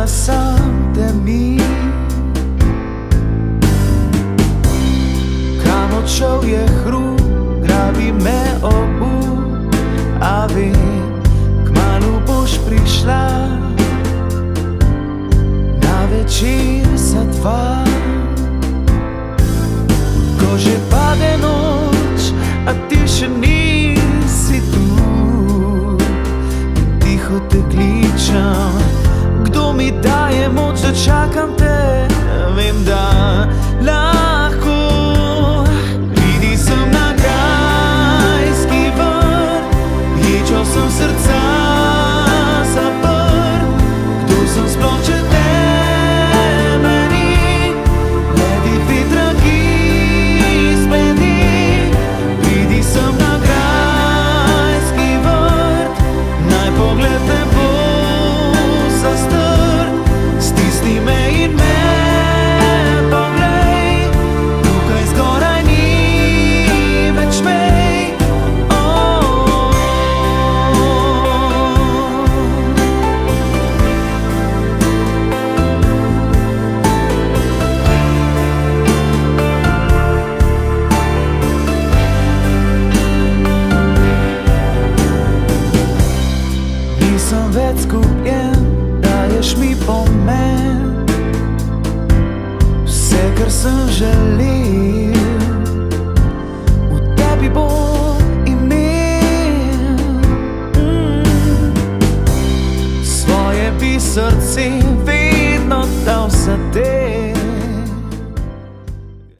dala sem te mi. Kam odšel je hrup, grabi me obup, a vem, kmalu boš prišla na večer za dva. Ko že pade noč, a ti še nisi tu, tiho te kličem. Kdo mi daje moč, da čakam te? Vem, da lahko. Pridi sem na grajski vrt, ječo sem srca zaprt. Kdo sem sploh, če tebe ni? Ledi vetra, ki spleni. Pridi sem na grajski vrt, naj pogled te bo zastrt. Stisni me in me poglej, tukaj zgoraj ni več mej. Nisem več zgubljen, daješ mi pomen. Vse, kar sem želel, v tebi bom imel. Svoje bi srce vedno dal za te.